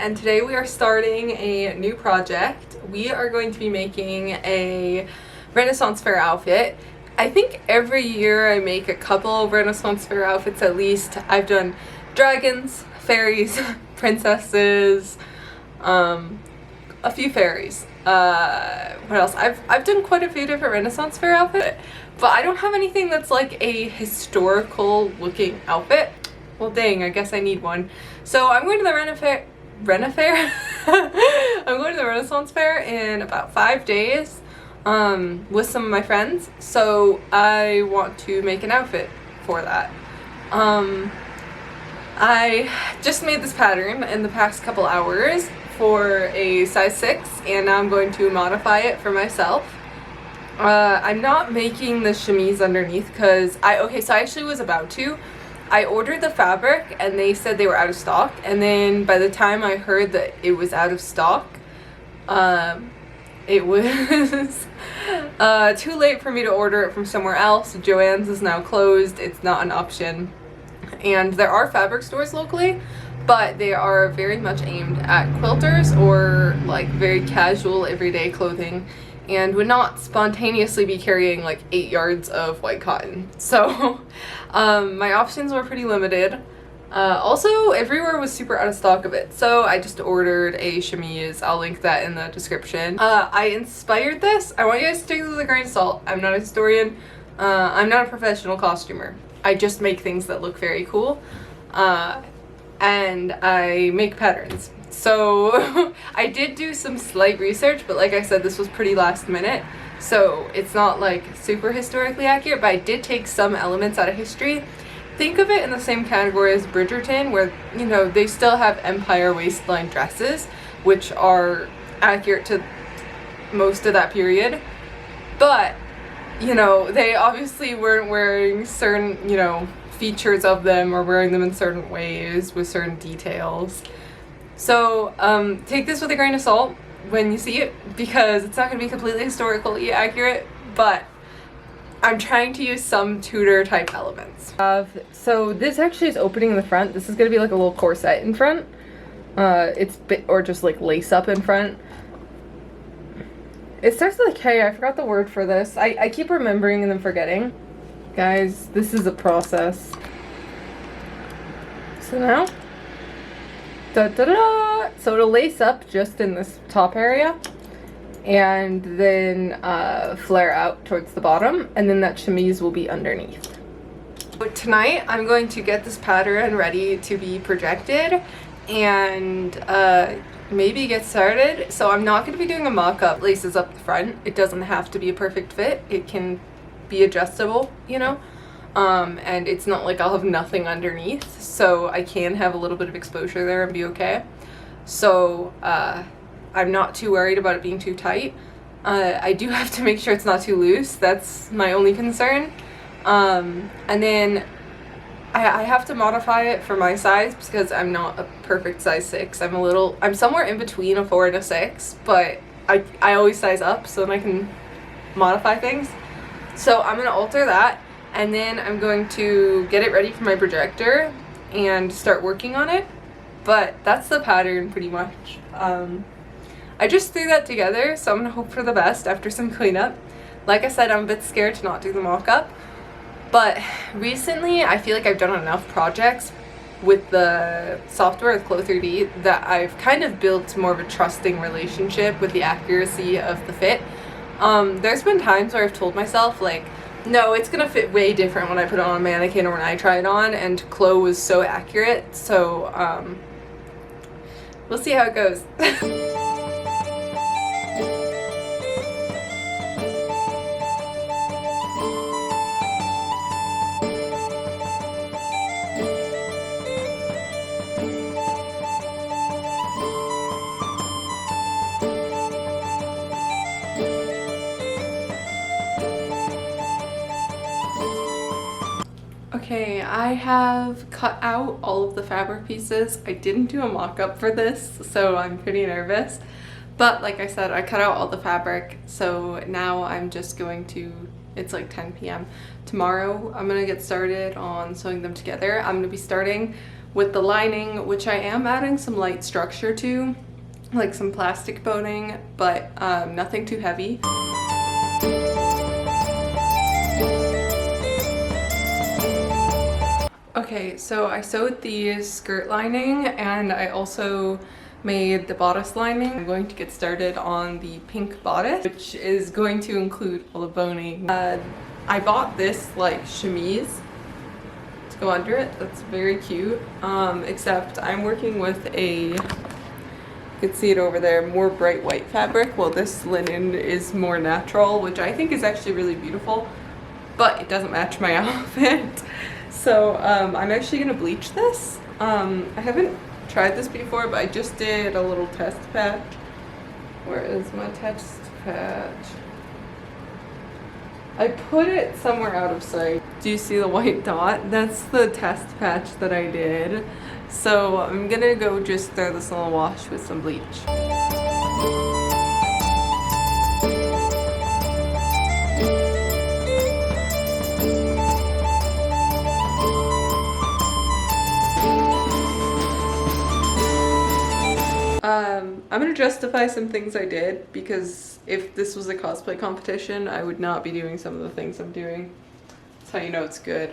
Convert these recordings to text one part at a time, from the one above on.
and today we are starting a new project. We are going to be making a Renaissance Fair outfit. I think every year I make a couple Renaissance Fair outfits at least. I've done dragons, fairies, princesses, a few fairies. What else? I've done quite a few different Renaissance Fair outfits, but I don't have anything that's like a historical looking outfit. Well, dang, I guess I need one. So I'm going to the Fair? I'm going to the Renaissance Fair in about 5 days with some of my friends. So I want to make an outfit for that. I just made this pattern in the past couple hours for a size 6, and now I'm going to modify it for myself. I'm not making the chemise underneath because so I actually was about to. I ordered the fabric and they said they were out of stock, and then by the time I heard that it was out of stock, it was too late for me to order it from somewhere else. Joann's is now closed. It's not an option. And there are fabric stores locally, but they are very much aimed at quilters or like very casual everyday clothing, and would not spontaneously be carrying like 8 yards of white cotton. So my options were pretty limited. Also, everywhere was super out of stock of it, so I just ordered a chemise. I'll link that in the description. I inspired this. I want you guys to take this with a grain of salt. I'm not a historian. I'm not a professional costumer. I just make things that look very cool. And I make patterns. So I did do some slight research, but like I said, this was pretty last minute, so it's not like super historically accurate, but I did take some elements out of history. Think of it in the same category as Bridgerton, where, you know, they still have empire waistline dresses, which are accurate to most of that period, but, you know, they obviously weren't wearing certain, you know, features of them or wearing them in certain ways with certain details. So take this with a grain of salt when you see it, because it's not going to be completely historically accurate, but I'm trying to use some Tudor type elements. So this actually is opening in the front. This is going to be like a little corset in front. Or just like lace up in front. It starts with a K. I forgot the word for this. I keep remembering and then forgetting. Guys, this is a process. So now, so it'll lace up just in this top area, and then flare out towards the bottom, and then that chemise will be underneath. So tonight I'm going to get this pattern ready to be projected and maybe get started. So I'm not going to be doing a mock-up laces up the front. It doesn't have to be a perfect fit. It can be adjustable, you know, and it's not like I'll have nothing underneath, so I can have a little bit of exposure there and be okay. So I'm not too worried about it being too tight. I do have to make sure it's not too loose. That's my only concern. And then I have to modify it for my size because I'm not a perfect size 6. I'm somewhere in between a 4 and a 6, but I always size up so then I can modify things. So I'm going to alter that, and then I'm going to get it ready for my projector and start working on it. But that's the pattern pretty much. I just threw that together, so I'm going to hope for the best after some cleanup. Like I said, I'm a bit scared to not do the mock-up, but recently I feel like I've done enough projects with the software, with Clo3D, that I've kind of built more of a trusting relationship with the accuracy of the fit. There's been times where I've told myself, like, no, it's gonna fit way different when I put it on a mannequin or when I try it on, and Chloe was so accurate, so we'll see how it goes. Okay, I have cut out all of the fabric pieces. I didn't do a mock-up for this, so I'm pretty nervous. But like I said, I cut out all the fabric, so now I'm just going to, it's like 10 p.m. Tomorrow I'm gonna get started on sewing them together. I'm gonna be starting with the lining, which I am adding some light structure to, like some plastic boning, but nothing too heavy. Okay, so I sewed the skirt lining and I also made the bodice lining. I'm going to get started on the pink bodice, which is going to include all the boning. I bought this like chemise to go under it. That's very cute. Except I'm working with a, you can see it over there, more bright white fabric. Well, this linen is more natural, which I think is actually really beautiful, but it doesn't match my outfit. So I'm actually gonna bleach this. I haven't tried this before, but I just did a little test patch. Where is my test patch? I put it somewhere out of sight. Do you see the white dot? That's the test patch that I did. So I'm gonna go just throw this in a wash with some bleach. I'm gonna justify some things I did, because if this was a cosplay competition, I would not be doing some of the things I'm doing. That's how you know it's good.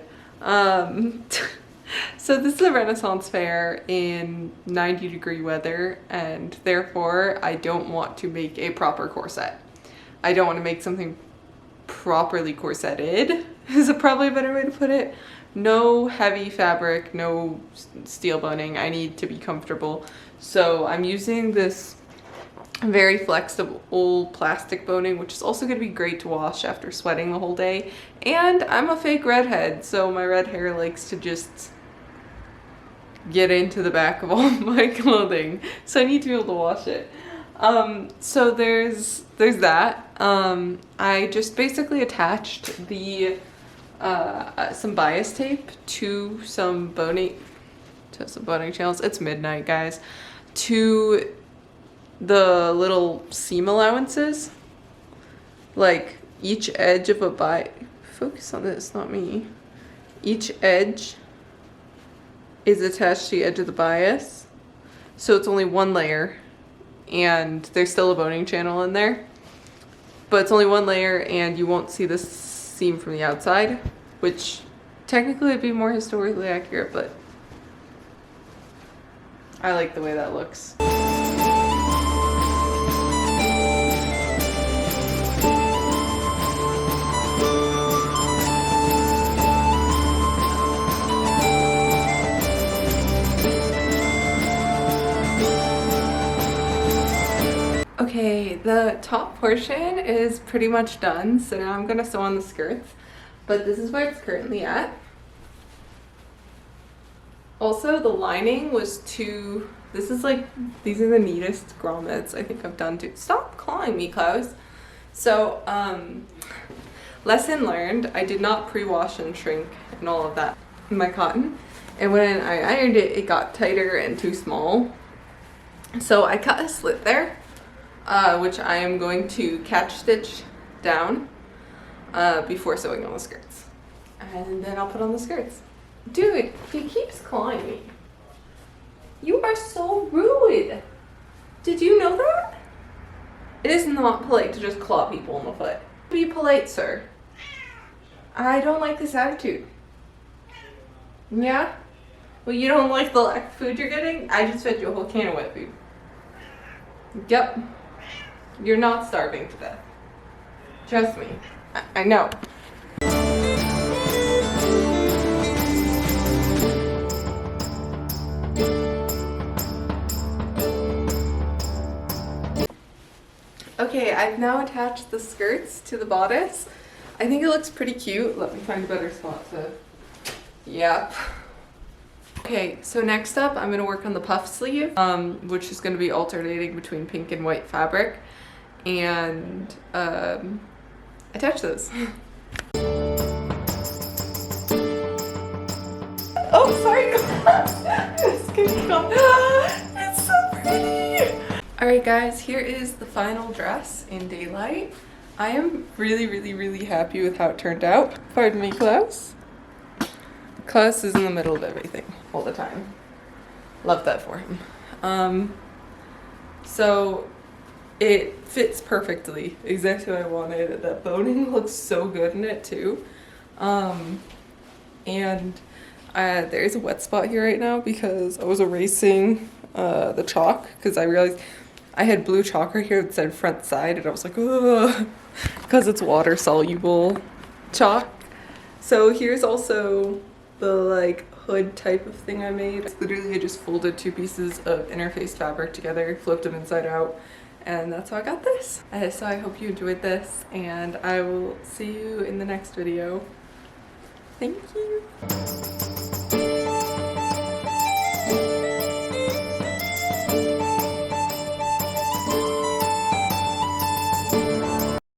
So this is a Renaissance fair in 90-degree weather, and therefore I don't want to make a proper corset. I don't want to make something properly corseted, is probably a better way to put it. No heavy fabric, no steel boning. I need to be comfortable. So I'm using this very flexible plastic boning, which is also going to be great to wash after sweating the whole day. And I'm a fake redhead, so my red hair likes to just get into the back of all my clothing. So I need to be able to wash it. So there's that. I just basically attached the some bias tape to some boning channels. It's midnight, guys. To the little seam allowances, like each edge of a focus on this, not me. Each edge is attached to the edge of the bias, so it's only one layer, and there's still a boning channel in there, but it's only one layer, and you won't see this seam from the outside, which technically would be more historically accurate, but I like the way that looks. Okay, the top portion is pretty much done, so now I'm gonna sew on the skirts, but this is where it's currently at. Also, the lining was this is like, these are the neatest grommets I think I've done too. Stop clawing me, Klaus. So, lesson learned, I did not pre-wash and shrink and all of that in my cotton. And when I ironed it, it got tighter and too small. So I cut a slit there, which I am going to catch stitch down before sewing on the skirts. And then I'll put on the skirts. Dude, he keeps clawing me. You are so rude. Did you know that? It is not polite to just claw people in the foot. Be polite, sir. I don't like this attitude. Yeah? Well, you don't like the lack of food you're getting? I just fed you a whole can of wet food. Yep. You're not starving to death. Trust me. I know. Okay, I've now attached the skirts to the bodice. I think it looks pretty cute. Let me find a better spot to... Yep. Okay, so next up I'm going to work on the puff sleeve, which is going to be alternating between pink and white fabric, and attach those. Oh, sorry. It's so pretty. Alright guys, here is the final dress in daylight. I am really happy with how it turned out. Pardon me, Klaus. Klaus is in the middle of everything all the time. Love that for him. So it fits perfectly, exactly what I wanted. That boning looks so good in it too. There's a wet spot here right now because I was erasing the chalk because I realized I had blue chalk right here that said front side and I was like, ugh, because it's water soluble chalk. So here's also the like hood type of thing I made. Literally I just folded 2 pieces of interfaced fabric together, flipped them inside out, and that's how I got this. So I hope you enjoyed this, and I will see you in the next video. Thank you.